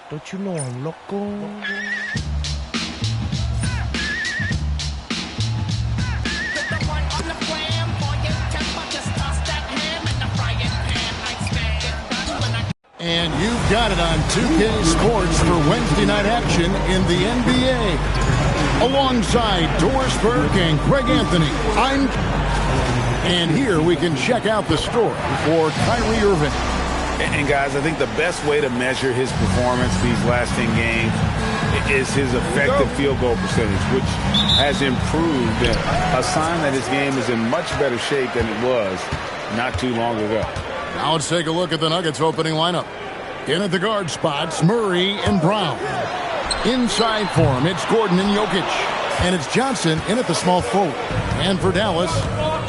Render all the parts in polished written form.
Don't you know I'm loco? And you've got it on 2K Sports for Wednesday night action in the NBA. Alongside Doris Burke and Craig Anthony, and here we can check out the score for Kyrie Irving. And guys, I think the best way to measure his performance these last 10 games is his effective field goal percentage, which has improved, a sign that his game is in much better shape than it was not too long ago. Now let's take a look at the Nuggets opening lineup. In at the guard spots, Murray and Brown. Inside for him, it's Gordon and Jokic. And it's Johnson in at the small forward. And for Dallas,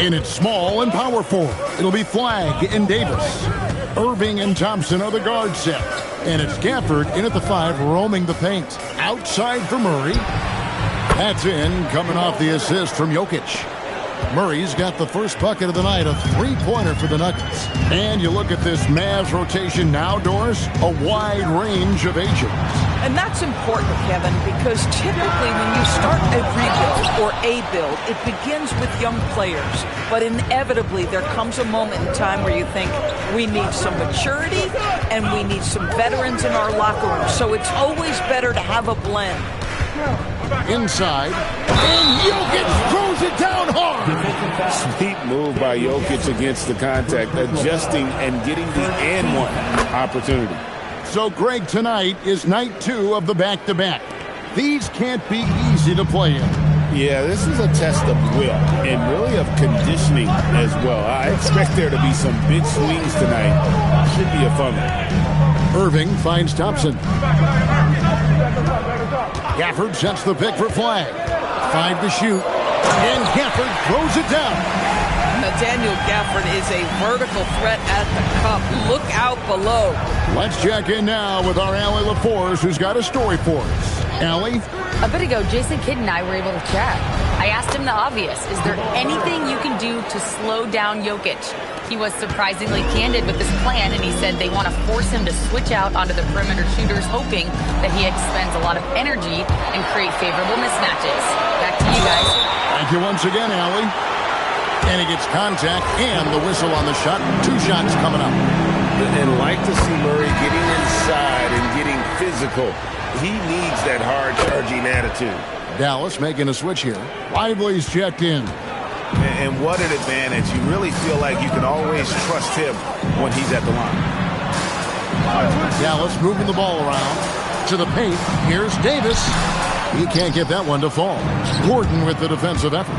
in its small and power forward, it'll be Flagg and Davis. Irving and Thompson are the guard set. And it's Gafford in at the 5, roaming the paint. Outside for Murray. That's in, coming off the assist from Jokic. Murray's got the first bucket of the night, a three-pointer for the Nuggets. And you look at this Mavs rotation now, Doris, a wide range of ages. And that's important, Kevin, because typically when you start a rebuild or a build, it begins with young players. But inevitably, there comes a moment in time where you think we need some maturity and we need some veterans in our locker room. So it's always better to have a blend. Inside, and Jokic throws it down hard. Sweet move by Jokic against the contact, adjusting and getting the and one opportunity. So, Greg, tonight is night 2 of the back-to-back. These can't be easy to play in. Yeah, this is a test of will and really of conditioning as well. I expect there to be some big swings tonight. Should be a fun one. Irving finds Thompson. Gafford sets the pick for Flagg. 5 to shoot. And Gafford throws it down. Nathaniel Gafford is a vertical threat at the cup. Look out below. Let's check in now with our Allie LaForce, who's got a story for us. Allie? A bit ago, Jason Kidd and I were able to chat. I asked him the obvious. Is there anything you can do to slow down Jokic? He was surprisingly candid with this plan, and he said they want to force him to switch out onto the perimeter shooters, hoping that he expends a lot of energy and create favorable mismatches. Back to you guys. Thank you once again, Allie. And he gets contact and the whistle on the shot. 2 shots coming up. And like to see Murray getting inside and getting physical. He needs that hard-charging attitude. Dallas making a switch here. Lively's checked in. And what an advantage. You really feel like you can always trust him when he's at the line. Dallas moving the ball around to the paint. Here's Davis. He can't get that one to fall. Gordon with the defensive effort.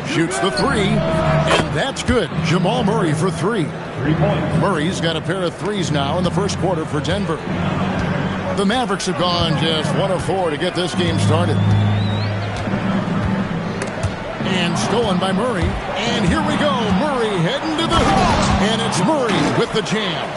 Shoots the 3, and that's good. Jamal Murray for 3. 3 points. Murray's got a pair of 3s now in the first quarter for Denver. The Mavericks have gone just 1 of 4 to get this game started. And stolen by Murray. And here we go. Murray heading to the hoop. And it's Murray with the jam.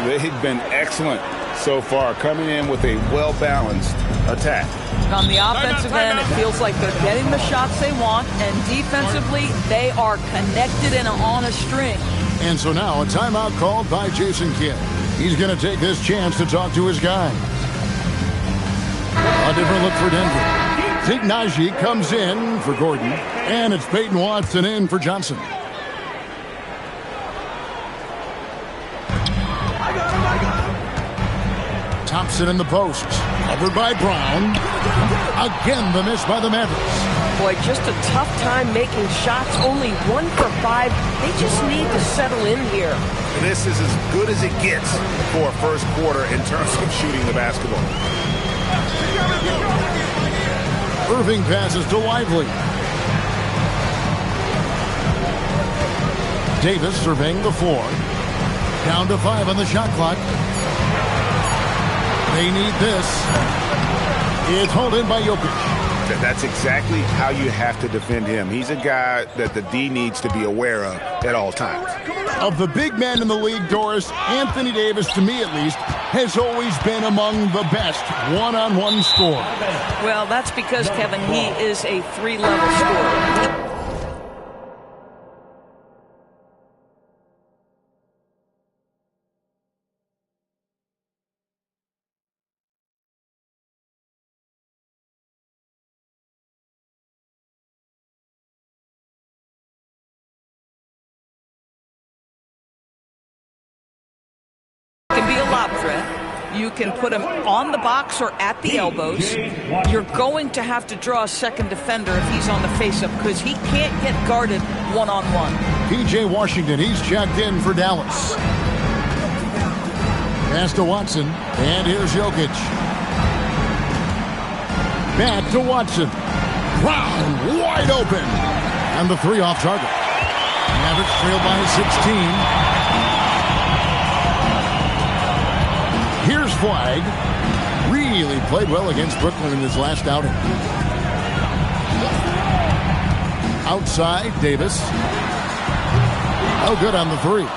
They've been excellent so far, coming in with a well-balanced attack. On the offensive end, it feels like they're getting the shots they want, and defensively, they are connected and on a string. And so now a timeout called by Jason Kidd. He's going to take this chance to talk to his guy. A different look for Denver. Zeke Naji comes in for Gordon, and it's Peyton Watson in for Johnson. Thompson in the post, covered by Brown. Again, the miss by the Mavericks. Boy, just a tough time making shots. Only 1 for 5. They just need to settle in here. This is as good as it gets for a first quarter in terms of shooting the basketball. Irving passes to Lively. Davis surveying the floor. Down to 5 on the shot clock. They need this. It's hauled in by Jokic. That's exactly how you have to defend him. He's a guy that the D needs to be aware of at all times. Of the big men in the league, Doris, Anthony Davis, to me at least, has always been among the best one-on-one scorers. Well, that's because, Kevin, he is a 3-level scorer. lob threat. You can put him on the box or at the elbows. You're going to have to draw a second defender if he's on the face-up because he can't get guarded one-on-one. P.J. Washington, he's checked in for Dallas. Pass to Watson, and here's Jokic. Back to Watson. Brown, wide open. And the three off target. Mavericks trail by 16. Here's Flag. Really played well against Brooklyn in his last outing. Outside, Davis. Oh, good on the three.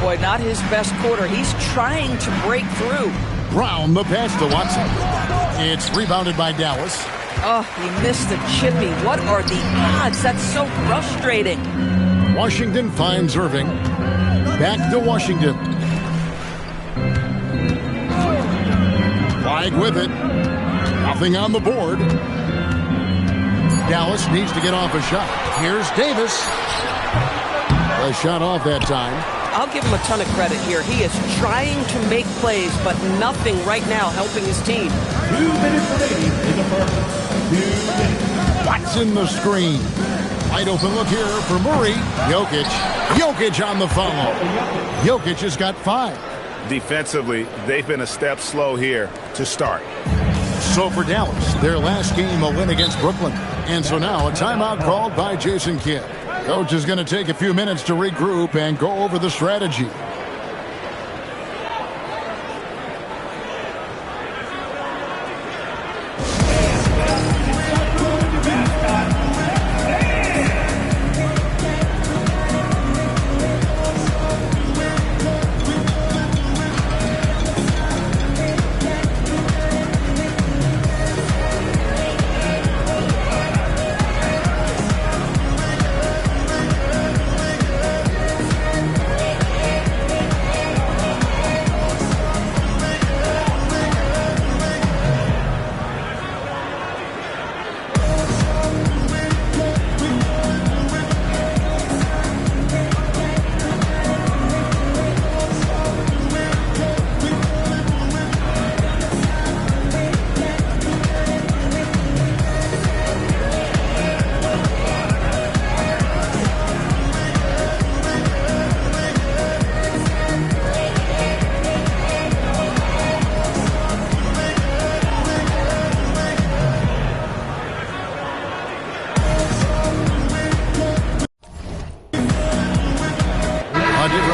Boy, not his best quarter. He's trying to break through. Brown, the pass to Watson. It's rebounded by Dallas. Oh, he missed the chippy. What are the odds? That's so frustrating. Washington finds Irving. Back to Washington. Flag with it. Nothing on the board. Dallas needs to get off a shot. Here's Davis. A shot off that time. I'll give him a ton of credit here. He is trying to make plays, but nothing right now helping his team. 2 minutes remaining in the first. 2 minutes. Watson the screen. Wide open look here for Murray. Jokic. Jokic on the follow. Jokic has got 5. Defensively, they've been a step slow here to start. So for Dallas, their last game a win against Brooklyn. And so now a timeout called by Jason Kidd. Coach is going to take a few minutes to regroup and go over the strategy.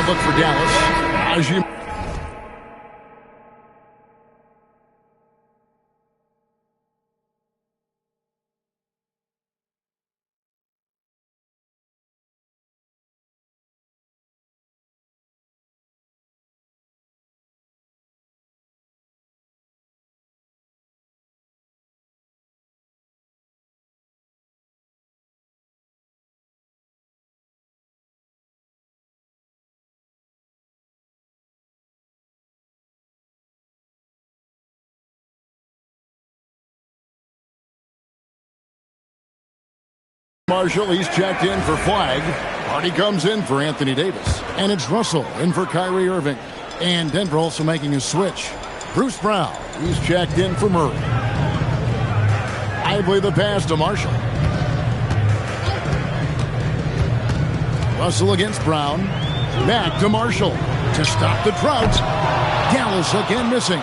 Look for Dallas. As you Marshall, he's checked in for Flag. Hardy comes in for Anthony Davis. And it's Russell in for Kyrie Irving. And Denver also making a switch. Bruce Brown, he's checked in for Murray. Lively the pass to Marshall. Russell against Brown. Back to Marshall to stop the drought. Dallas again missing.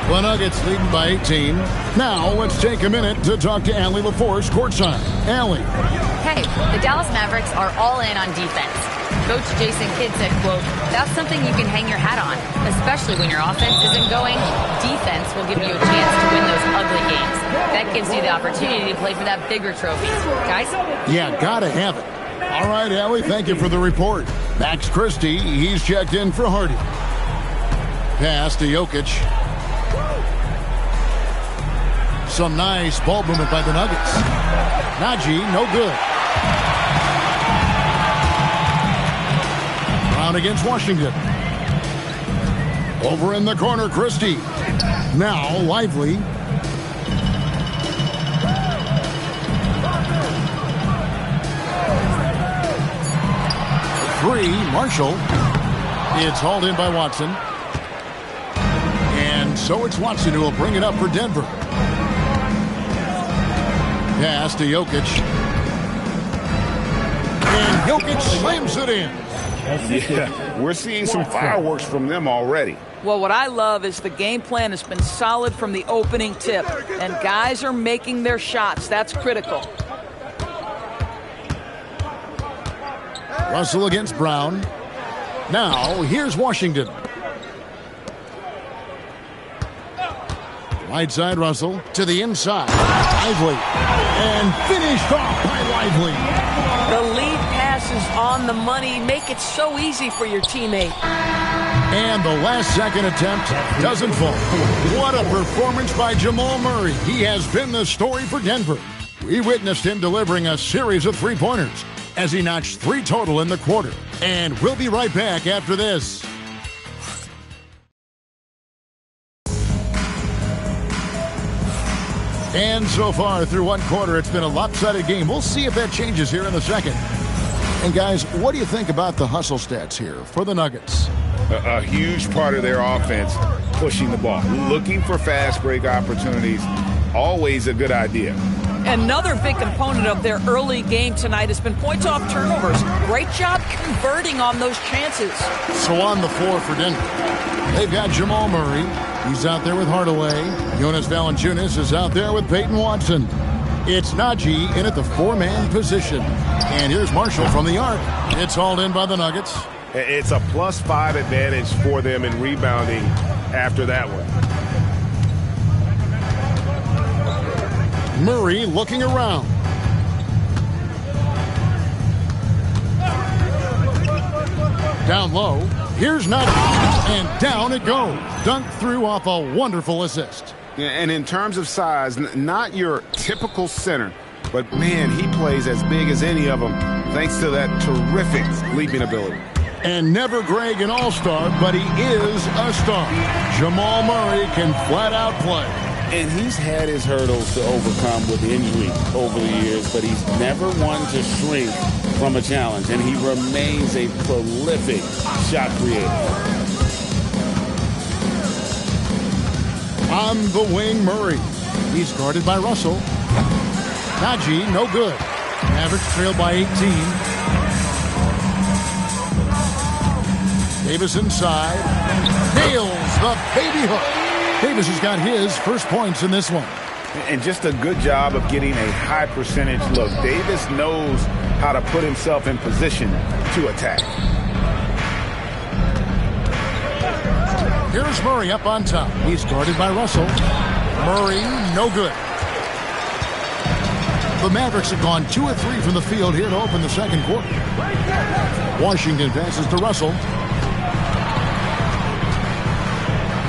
The Nuggets leading by 18. Now let's take a minute to talk to Allie LaForce courtside. Allie. Hey, the Dallas Mavericks are all in on defense. Coach Jason Kidd said, quote, "That's something you can hang your hat on, especially when your offense isn't going. Defense will give you a chance to win those ugly games. That gives you the opportunity to play for that bigger trophy." Guys? Yeah, gotta have it. All right, Allie, thank you for the report. Max Christie, he's checked in for Hardy. Pass to Jokic. Some nice ball movement by the Nuggets. Najee, no good. Brown against Washington. Over in the corner, Christie. Now, Lively. Three, Marshall. It's hauled in by Watson. And so it's Watson who will bring it up for Denver. Pass to Jokic. And Jokic slams it in. Yeah, we're seeing some fireworks from them already. Well, what I love is the game plan has been solid from the opening tip, and guys are making their shots. That's critical. Russell against Brown. Now, here's Washington. Right side, Russell to the inside. Lively. And finished off by Lively. The lead pass is on the money. Make it so easy for your teammate. And the last second attempt doesn't fall. What a performance by Jamal Murray. He has been the story for Denver. We witnessed him delivering a series of three-pointers as he notched 3 total in the quarter. And we'll be right back after this. And so far through one quarter, it's been a lopsided game. We'll see if that changes here in the second. And guys, what do you think about the hustle stats here for the Nuggets? A huge part of their offense, pushing the ball, looking for fast break opportunities, always a good idea. Another big component of their early game tonight has been points off turnovers. Great job converting on those chances. So on the floor for Denver, they've got Jamal Murray. He's out there with Hardaway. Jonas Valanciunas is out there with Peyton Watson. It's Najee in at the 4-man position. And here's Marshall from the arc. It's hauled in by the Nuggets. It's a +5 advantage for them in rebounding after that one. Murray looking around. Down low. Here's Najee. And down it goes. Dunked through off a wonderful assist. And in terms of size, not your typical center, but man, he plays as big as any of them thanks to that terrific leaping ability. And never Greg an all-star, but he is a star. Jamal Murray can flat out play. And he's had his hurdles to overcome with injury over the years, but he's never one to shrink from a challenge, and he remains a prolific shot creator. On the wing, Murray. He's guarded by Russell. Najee, no good. Mavericks trailed by 18. Davis inside. Nails the baby hook. Davis has got his first points in this one. And just a good job of getting a high percentage look. Davis knows how to put himself in position to attack. Here's Murray up on top. He's guarded by Russell. Murray, no good. The Mavericks have gone 2 of 3 from the field here to open the second quarter. Washington passes to Russell.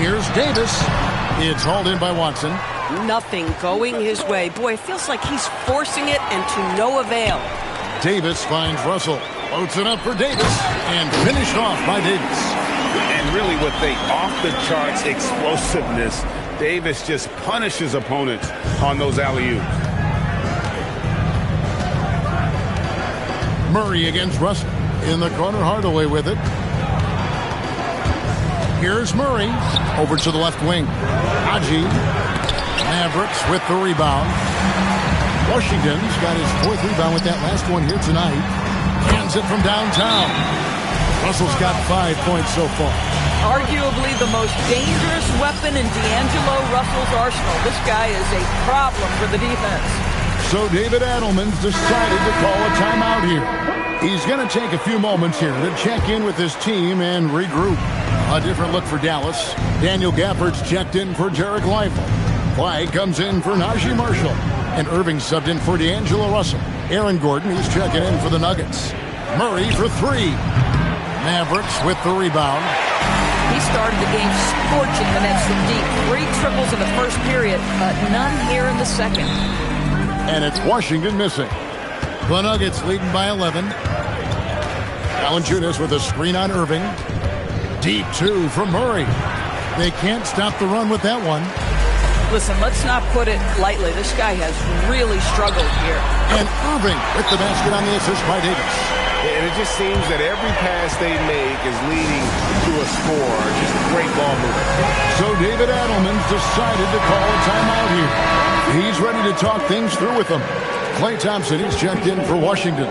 Here's Davis. It's hauled in by Watson. Nothing going his way. Boy, it feels like he's forcing it and to no avail. Davis finds Russell. Floats it up for Davis. And finished off by Davis. And really with the off-the-charts explosiveness, Davis just punishes opponents on those alley-oops. Murray against Russell. In the corner, Hardaway with it. Here's Murray. Over to the left wing. Najee. Mavericks with the rebound. Washington's got his 4th rebound with that last one here tonight. Hands it from downtown. Russell's got 5 points so far. Arguably the most dangerous weapon in D'Angelo Russell's arsenal. This guy is a problem for the defense. So David Adelman's decided to call a timeout here. He's going to take a few moments here to check in with his team and regroup. A different look for Dallas. Daniel Gafford's checked in for Jarek Lively. Clyde comes in for Najee Marshall. And Irving subbed in for D'Angelo Russell. Aaron Gordon, he's checking in for the Nuggets. Murray for 3. Mavericks with the rebound. He started the game scorching the nets from deep. 3 triples in the first period, but none here in the second. And it's Washington missing. The Nuggets leading by 11. Valanciunas with a screen on Irving. Deep 2 from Murray. They can't stop the run with that one. Listen, let's not put it lightly. This guy has really struggled here. And Irving with the basket on the assist by Davis. And it just seems that every pass they make is leading to a score. Just great ball movement. So David Adelman's decided to call a timeout here. He's ready to talk things through with them. Klay Thompson is checked in for Washington.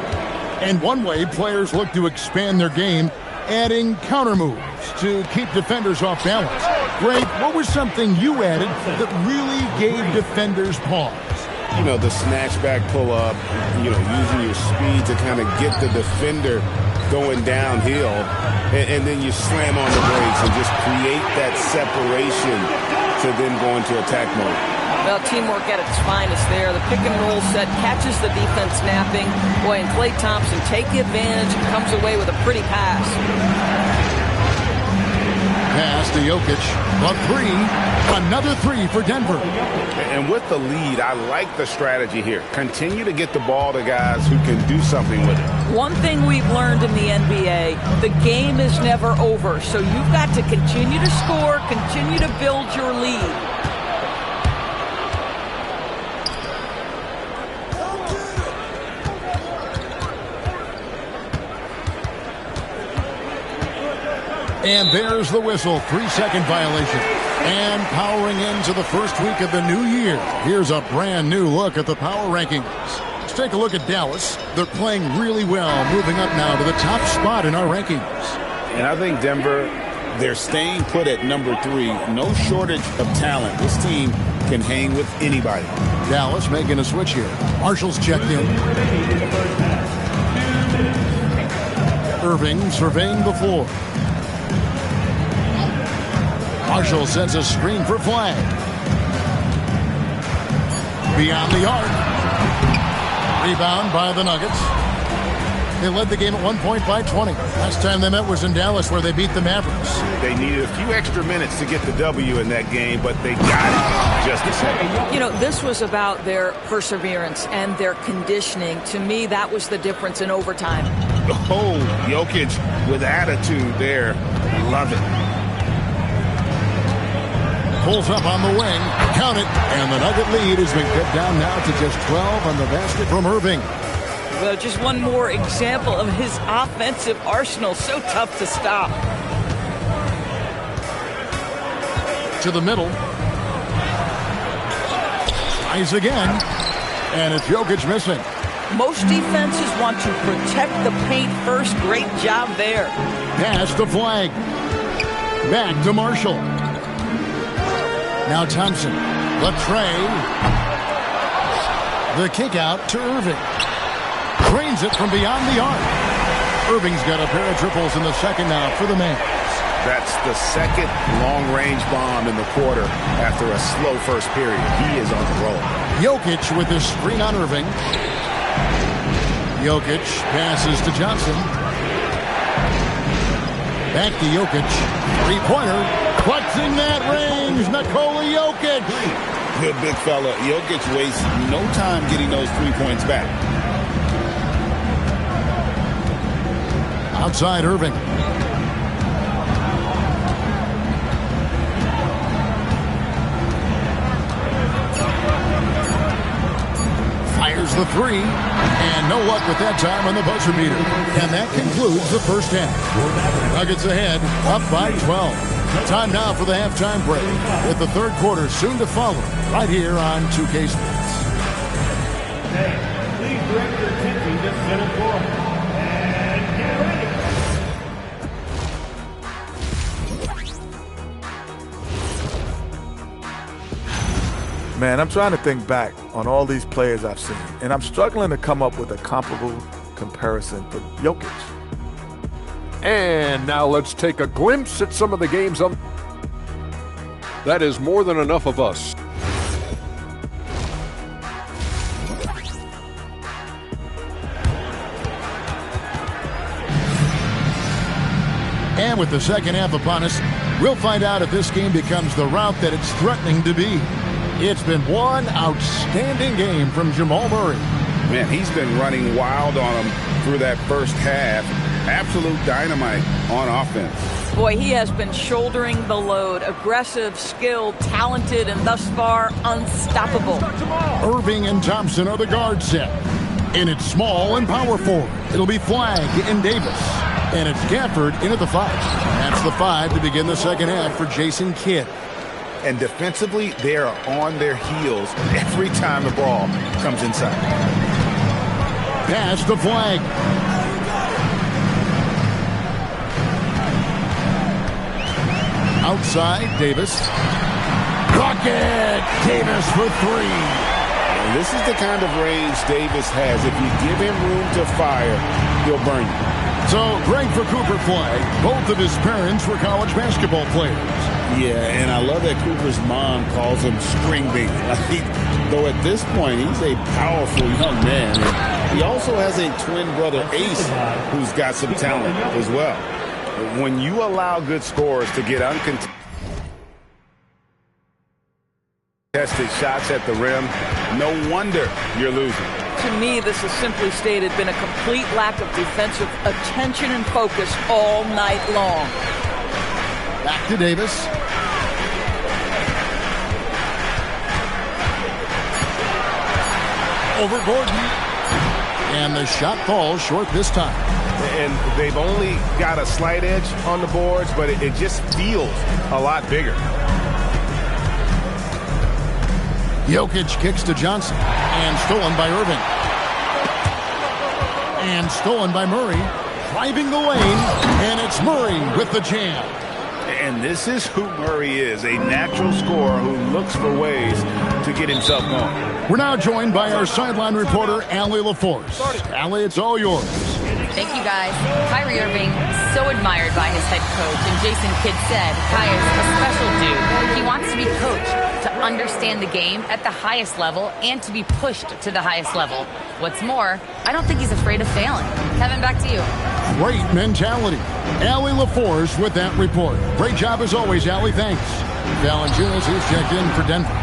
And one way players look to expand their game, adding counter moves to keep defenders off balance. Greg, what was something you added that really gave defenders pause? You know, the snatchback pull-up, using your speed to kind of get the defender going downhill, and then you slam on the brakes and just create that separation to then go into attack mode. Well, teamwork at its finest there. The pick-and-roll set catches the defense napping. Boy, and Klay Thompson take the advantage and comes away with a pretty pass. Pass to Jokic. A three. Another three for Denver. And with the lead, I like the strategy here. Continue to get the ball to guys who can do something with it. One thing we've learned in the NBA, the game is never over. So you've got to continue to score, continue to build your lead. And there's the whistle. 3-second violation. And powering into the first week of the new year, here's a brand new look at the power rankings. Let's take a look at Dallas. They're playing really well, moving up now to the top spot in our rankings. And I think Denver, they're staying put at number 3. No shortage of talent. This team can hang with anybody. Dallas making a switch here. Marshall's checked in. Irving surveying the floor. Marshall sends a screen for Flag. Beyond the arc. Rebound by the Nuggets. They led the game at one point by 20. Last time they met was in Dallas, where they beat the Mavericks. They needed a few extra minutes to get the W in that game, but they got it just the same. You know, this was about their perseverance and their conditioning. To me, that was the difference in overtime. Oh, Jokic with attitude there. Love it. Pulls up on the wing. Count it. And the Nugget lead has been cut down now to just 12 on the basket from Irving. Well, just one more example of his offensive arsenal. So tough to stop. To the middle. Tries again. And it's Jokic missing. Most defenses want to protect the paint first. Great job there. Pass to Flag. Back to Marshall. Now Thompson. Latrey. The kick out to Irving. Drains it from beyond the arc. Irving's got a pair of triples in the second now for the Mavs. That's the second long-range bomb in the quarter after a slow first period. He is on the roll. Jokic with his screen on Irving. Jokic passes to Johnson. Back to Jokic. Three-pointer. Clutching that range. Nikola Jokic. Good big fella. Jokic wastes no time getting those 3 points back. Outside Irving. Fires the three. And no luck with that time on the buzzer beater. And that concludes the first half. Nuggets ahead, up by 12. Time now for the halftime break, with the third quarter soon to follow, right here on 2K Sports. Please direct your attention to center court. And get ready. Man, I'm trying to think back on all these players I've seen, and I'm struggling to come up with a comparable comparison for Jokic. And now let's take a glimpse at some of the games on. That is more than enough of us. And with the second half upon us, we'll find out if this game becomes the route that it's threatening to be. It's been one outstanding game from Jamal Murray. Man, he's been running wild on him through that first half. Absolute dynamite on offense. Boy, he has been shouldering the load. Aggressive, skilled, talented, and thus far unstoppable. Irving and Thompson are the guard set. In it's small and power forward. It'll be Flagg and Davis. And it's Gafford in at the 5. That's the 5 to begin the second half for Jason Kidd. And defensively, they are on their heels every time the ball comes inside. Pass to Flagg. Outside, Davis. Bucket! Davis for 3. And this is the kind of range Davis has. If you give him room to fire, he'll burn you. So, great for Cooper Flagg. Both of his parents were college basketball players. Yeah, and I love that Cooper's mom calls him String Baby. Though at this point, he's a powerful young man. And he also has a twin brother, Ace, who's got some talent as well. When you allow good scorers to get uncontested shots at the rim, no wonder you're losing. To me, this has simply stated been a complete lack of defensive attention and focus all night long. Back to Davis. Over Gordon. And the shot falls short this time. And they've only got a slight edge on the boards, but it just feels a lot bigger. Jokic kicks to Johnson. And stolen by Irving. And stolen by Murray. Driving the lane. And it's Murray with the jam. And this is who Murray is, a natural scorer who looks for ways to get himself going. We're now joined by our sideline reporter, Allie LaForce. Allie, it's all yours. Thank you, guys. Kyrie Irving, so admired by his head coach. And Jason Kidd said, Kai is a special dude. He wants to be coached to understand the game at the highest level and to be pushed to the highest level. What's more, I don't think he's afraid of failing. Kevin, back to you. Great mentality. Allie LaForce with that report. Great job as always, Allie. Thanks. Valanciunas, he's checked in for Denver.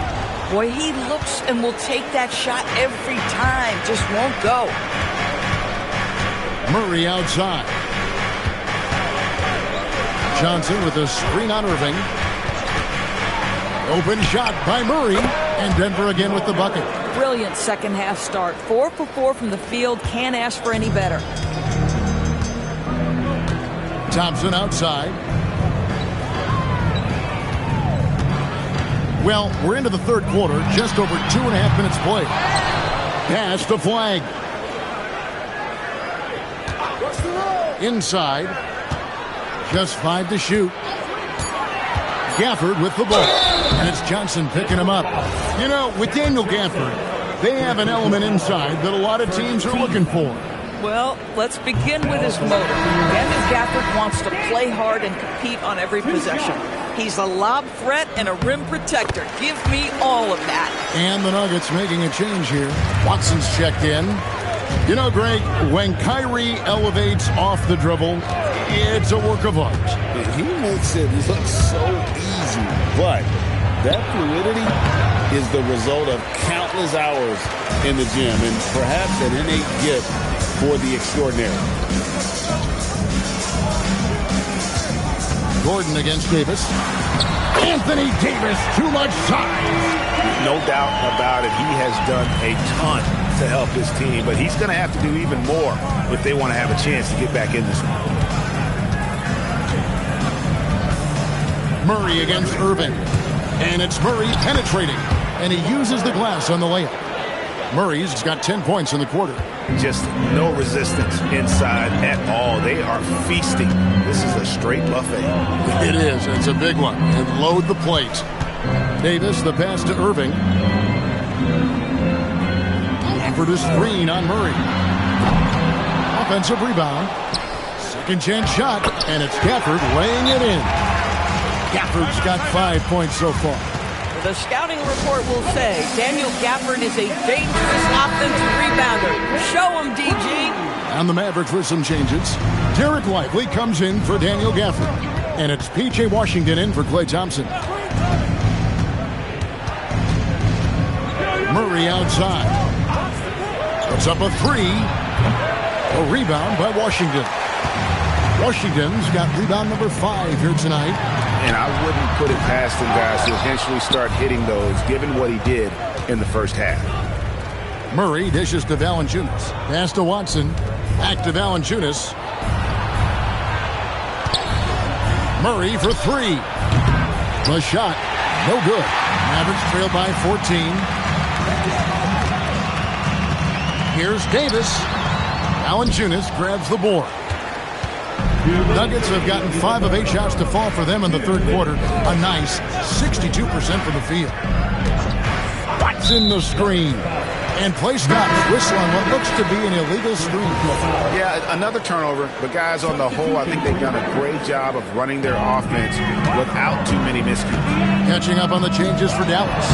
Boy, he looks and will take that shot every time. Just won't go. Murray outside. Johnson with a screen on Irving. Open shot by Murray. And Denver again with the bucket. Brilliant second half start. 4 for 4 from the field. Can't ask for any better. Thompson outside. Well, we're into the third quarter. Just over 2.5 minutes played. Pass to Flagg. Inside. Just 5 to shoot. Gafford with the ball. And it's Johnson picking him up. You know, with Daniel Gafford, they have an element inside that a lot of teams are looking for. Well, let's begin with his motive. Daniel Gafford wants to play hard and compete on every possession. He's a lob threat and a rim protector. Give me all of that. And the Nuggets making a change here. Watson's checked in. You know, Greg, when Kyrie elevates off the dribble, it's a work of art. He makes it look so easy, but that fluidity is the result of countless hours in the gym and perhaps an innate gift for the extraordinary. Gordon against Davis. Anthony Davis, too much size. No doubt about it. He has done a ton to help his team, but he's going to have to do even more if they want to have a chance to get back in this one. Murray against Irving. And it's Murray penetrating. And he uses the glass on the layup. Murray's got 10 points in the quarter. Just no resistance inside at all. They are feasting. This is a straight buffet. It is. It's a big one. And load the plate. Davis, the pass to Irving. Gafford is screen on Murray. Offensive rebound. Second chance shot. And it's Gafford laying it in. Gafford's got 5 points so far. The scouting report will say Daniel Gafford is a dangerous offensive rebounder. Show him, DG. And the Mavericks with some changes. Derek Lively comes in for Daniel Gafford. And it's P.J. Washington in for Klay Thompson. Murray outside. Puts up a 3. A rebound by Washington. Washington's got rebound number 5 here tonight. And I wouldn't put it past him, guys, to eventually start hitting those, given what he did in the first half. Murray dishes to Valanciunas. Pass to Watson. Back to Valanciunas. Murray for three. The shot, no good. Mavericks trail by 14. Here's Davis. Valanciunas grabs the board. Nuggets have gotten 5 of 8 shots to fall for them in the third quarter. A nice 62% from the field. Watson the screen. And play stops. Whistle on what looks to be an illegal screen. Yeah, another turnover. But guys, on the whole, I think they've done a great job of running their offense without too many miscues. Catching up on the changes for Dallas.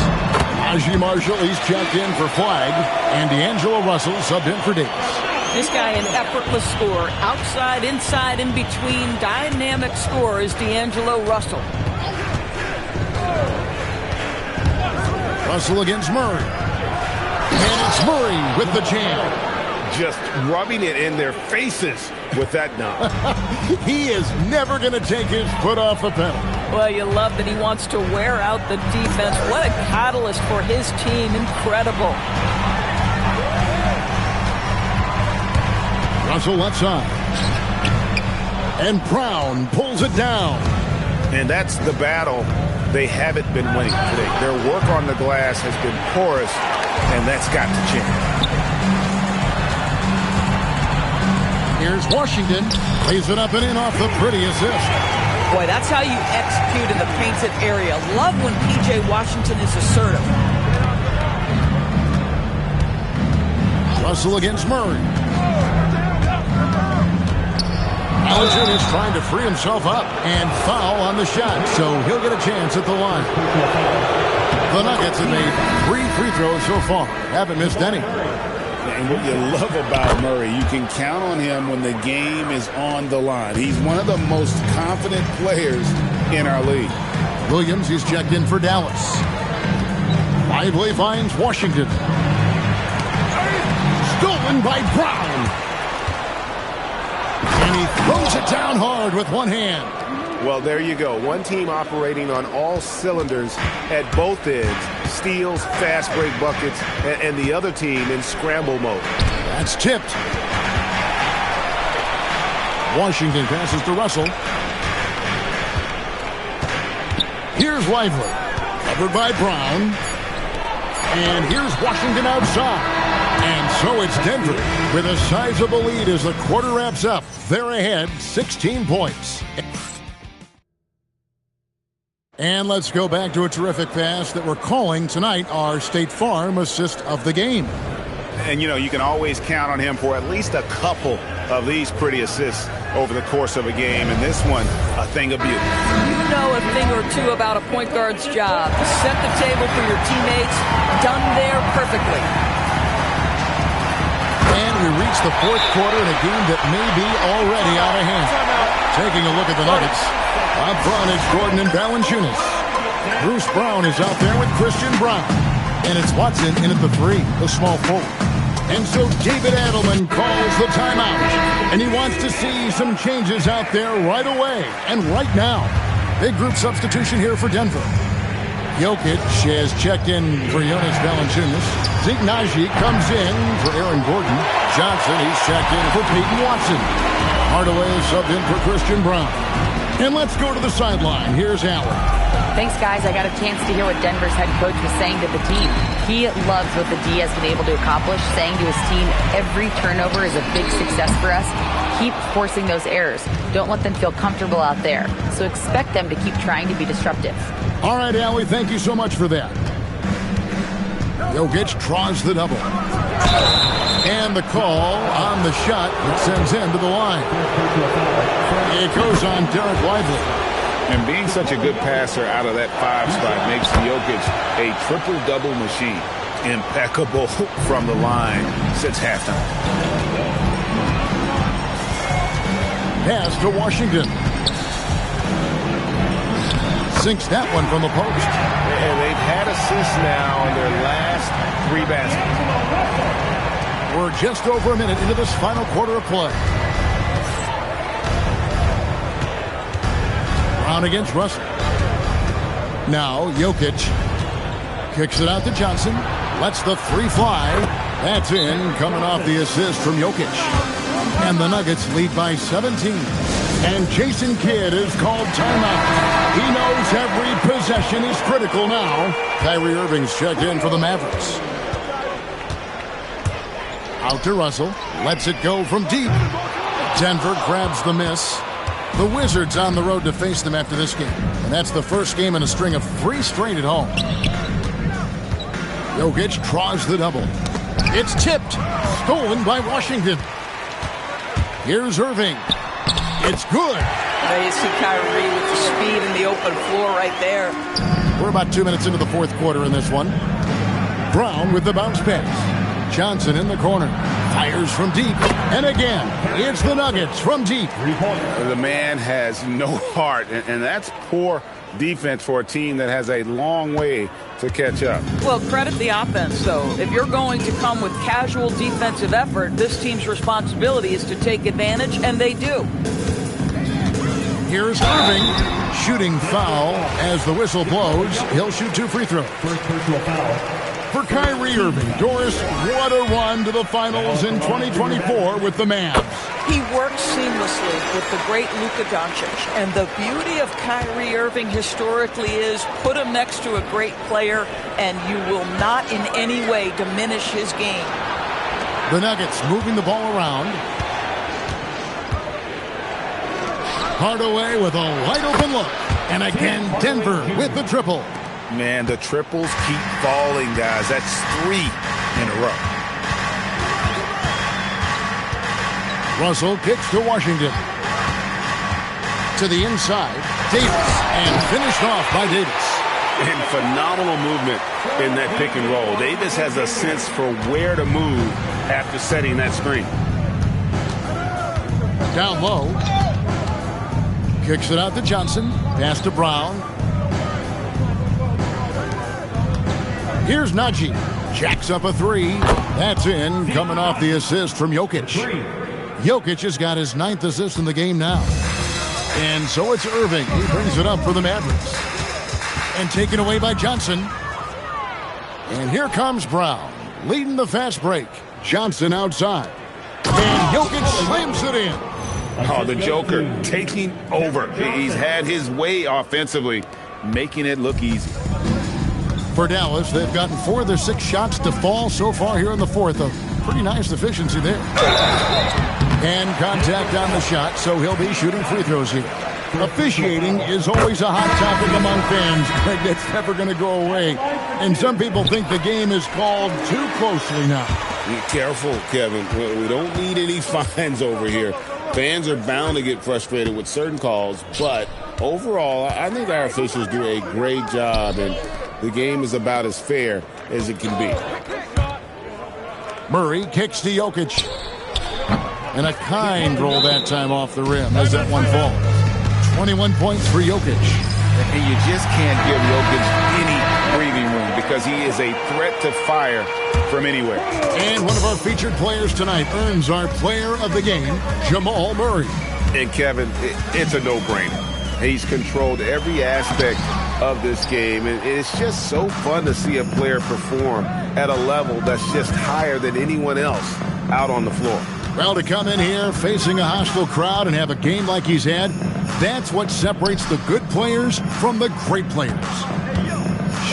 Najee Marshall, he's checked in for Flag. And D'Angelo Russell subbed in for Davis. This guy, an effortless scorer. Outside, inside, in between. Dynamic scorer is D'Angelo Russell. Russell against Murray. And it's Murray with the jam. Just rubbing it in their faces with that dunk. He is never going to take his foot off the pedal. Well, you love that he wants to wear out the defense. What a catalyst for his team. Incredible. Russell left side. And Brown pulls it down. And that's the battle they haven't been winning today. Their work on the glass has been porous, and that's got to change. Here's Washington. Lays it up and in off the pretty assist. Boy, that's how you execute in the painted area. Love when P.J. Washington is assertive. Russell against Murray. Valanciunas is trying to free himself up and foul on the shot, so he'll get a chance at the line. The Nuggets have made 3 free throws so far. Haven't missed any. And what you love about Murray, you can count on him when the game is on the line. He's one of the most confident players in our league. Williams, he's checked in for Dallas. Lively finds Washington. Stolen by Brown. And he throws it down hard with one hand. Well, there you go. One team operating on all cylinders at both ends. Steals, fast break buckets, and the other team in scramble mode. That's tipped. Washington passes to Russell. Here's Lively. Covered by Brown. And here's Washington outside. And so it's Denver with a sizable lead as the quarter wraps up. They're ahead 16 points. And let's go back to a terrific pass that we're calling tonight our State Farm assist of the game. And, you know, you can always count on him for at least a couple of these pretty assists over the course of a game. And this one, a thing of beauty. You know a thing or two about a point guard's job. Set the table for your teammates. Done there perfectly. And we reach the fourth quarter in a game that may be already out of hand. Taking a look at the Nuggets. Up front, it's Gordon and Valanciunas. Bruce Brown is out there with Christian Brown. And it's Watson in at the 3, the small forward. And so David Adelman calls the timeout. And he wants to see some changes out there right away and right now. Big group substitution here for Denver. Jokic has checked in for Jonas Valanciunas. Zeke Najee comes in for Aaron Gordon. Johnson, he's checked in for Peyton Watson. Hardaway is subbed in for Christian Brown. And let's go to the sideline. Here's Allen. Thanks, guys. I got a chance to hear what Denver's head coach was saying to the team. He loves what the D has been able to accomplish, saying to his team, every turnover is a big success for us. Keep forcing those errors. Don't let them feel comfortable out there. So expect them to keep trying to be disruptive. All right, Allie, thank you so much for that. Jokic draws the double. And the call on the shot that sends him to the line. It goes on Derek Lively. And being such a good passer out of that 5 spot makes Jokic a triple-double machine. Impeccable from the line since halftime. Pass to Washington. Sinks that one from the post. And they've had assists now in their last 3 baskets. We're just over a minute into this final quarter of play. Brown against Russell. Now Jokic kicks it out to Johnson. Lets the 3 fly. That's in, coming off the assist from Jokic. And the Nuggets lead by 17. And Jason Kidd is called timeout. He knows every possession is critical now. Kyrie Irving's checked in for the Mavericks. Out to Russell. Lets it go from deep. Denver grabs the miss. The Wizards on the road to face them after this game. And that's the first game in a string of 3 straight at home. Jokic draws the double. It's tipped. Stolen by Washington. Here's Irving. It's good. There you see Kyrie with the speed and the open floor right there. We're about 2 minutes into the fourth quarter in this one. Brown with the bounce pass. Johnson in the corner. Fires from deep. And again, it's the Nuggets from deep. The man has no heart, and that's poor defense for a team that has a long way to catch up. Well, credit the offense, though. If you're going to come with casual defensive effort, this team's responsibility is to take advantage, and they do. Here's Irving. Shooting foul as the whistle blows. He'll shoot 2 free throws. First personal foul. For Kyrie Irving, Doris, what a run to the finals in 2024 with the Mavs. He works seamlessly with the great Luka Doncic. And the beauty of Kyrie Irving historically is put him next to a great player and you will not in any way diminish his game. The Nuggets moving the ball around. Hardaway with a wide open look. And again, Denver with the triple. Man, the triples keep falling, guys. That's 3 in a row. Russell kicks to Washington. To the inside. Davis. And finished off by Davis. And phenomenal movement in that pick and roll. Davis has a sense for where to move after setting that screen. Down low. Kicks it out to Johnson. Pass to Brown. Here's Najee. Jacks up a 3. That's in, coming off the assist from Jokic. Jokic has got his 9th assist in the game now. And so it's Irving. He brings it up for the Mavericks. And taken away by Johnson. And here comes Brown, leading the fast break. Johnson outside. And Jokic slams it in. Oh, the Joker taking over. He's had his way offensively, making it look easy. For Dallas, they've gotten 4 of their 6 shots to fall so far here in the fourth. A pretty nice efficiency there. And contact on the shot, so he'll be shooting free throws here. Officiating is always a hot topic among fans. That's never going to go away. And some people think the game is called too closely now. Be careful, Kevin. We don't need any fines over here. Fans are bound to get frustrated with certain calls, but overall, I think our officials do a great job, and the game is about as fair as it can be. Murray kicks to Jokic. And a kind roll that time off the rim as that one falls. 21 points for Jokic. And you just can't give Jokic any breathing room because he is a threat to fire from anywhere. And one of our featured players tonight earns our player of the game, Jamal Murray. And Kevin, it's a no-brainer. He's controlled every aspect of this game, and it's just so fun to see a player perform at a level that's just higher than anyone else out on the floor. Well, to come in here facing a hostile crowd and have a game like he's had, that's what separates the good players from the great players.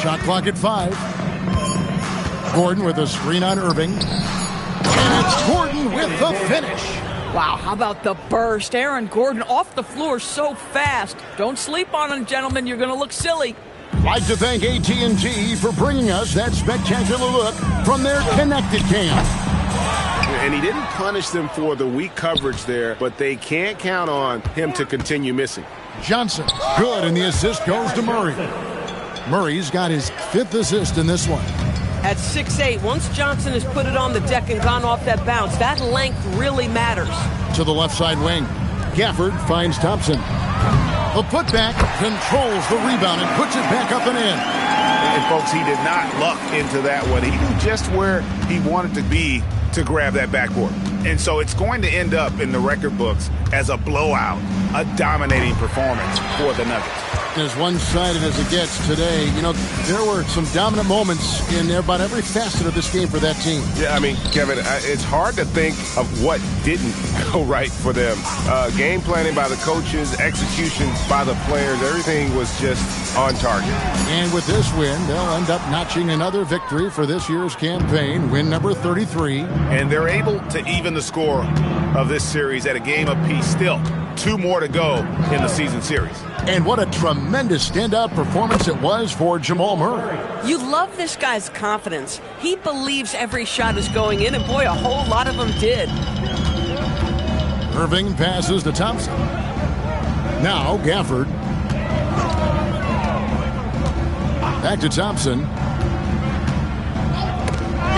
Shot clock at 5. Gordon with a screen on Irving. And it's Gordon with the finish. Wow, how about the burst? Aaron Gordon off the floor so fast. Don't sleep on him, gentlemen. You're going to look silly. Like to thank AT&T for bringing us that spectacular look from their connected cam. And he didn't punish them for the weak coverage there, but they can't count on him to continue missing. Johnson, good, and the assist goes to Murray. Murray's got his 5th assist in this one. At 6'8", once Johnson has put it on the deck and gone off that bounce, that length really matters. To the left side wing. Gafford finds Thompson. The putback controls the rebound and puts it back up and in. And folks, he did not luck into that one. He knew just where he wanted to be to grab that backboard. And so it's going to end up in the record books as a blowout, a dominating performance for the Nuggets. As one-sided as it gets today, you know, there were some dominant moments in about every facet of this game for that team. Yeah, I mean, Kevin, it's hard to think of what didn't go right for them. Game planning by the coaches, execution by the players, everything was just on target. And with this win, they'll end up notching another victory for this year's campaign, win number 33. And they're able to even the score of this series at a game apiece still. 2 more to go in the season series. And what a tremendous standout performance it was for Jamal Murray. You love this guy's confidence. He believes every shot is going in, and boy, a whole lot of them did. Irving passes to Thompson. Now Gafford. Back to Thompson.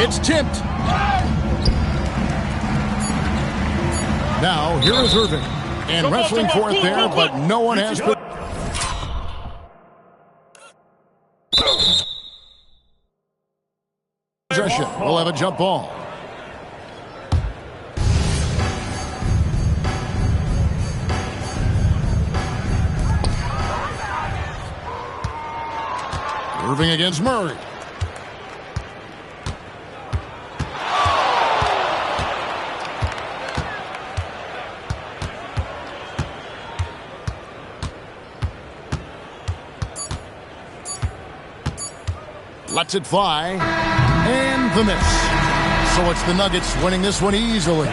It's tipped. Now here is Irving. And wrestling for it there, but no one has put. Possession. We'll have a jump ball. Irving against Murray. Lets it fly, and the miss. So it's the Nuggets winning this one easily.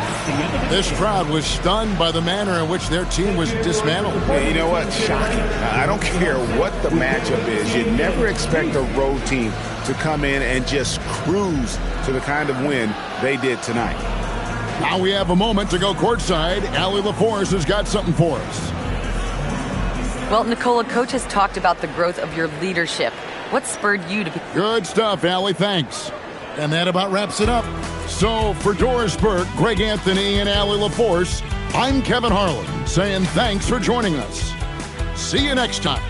This crowd was stunned by the manner in which their team was dismantled. Hey, you know what? Shocking. I don't care what the matchup is. You never expect a road team to come in and just cruise to the kind of win they did tonight. Now we have a moment to go courtside. Allie LaForce has got something for us. Well, Nicola, Coach has talked about the growth of your leadership. What spurred you to be... Good stuff, Allie. Thanks. And that about wraps it up. So for Doris Burke, Greg Anthony, and Allie LaForce, I'm Kevin Harlan saying thanks for joining us. See you next time.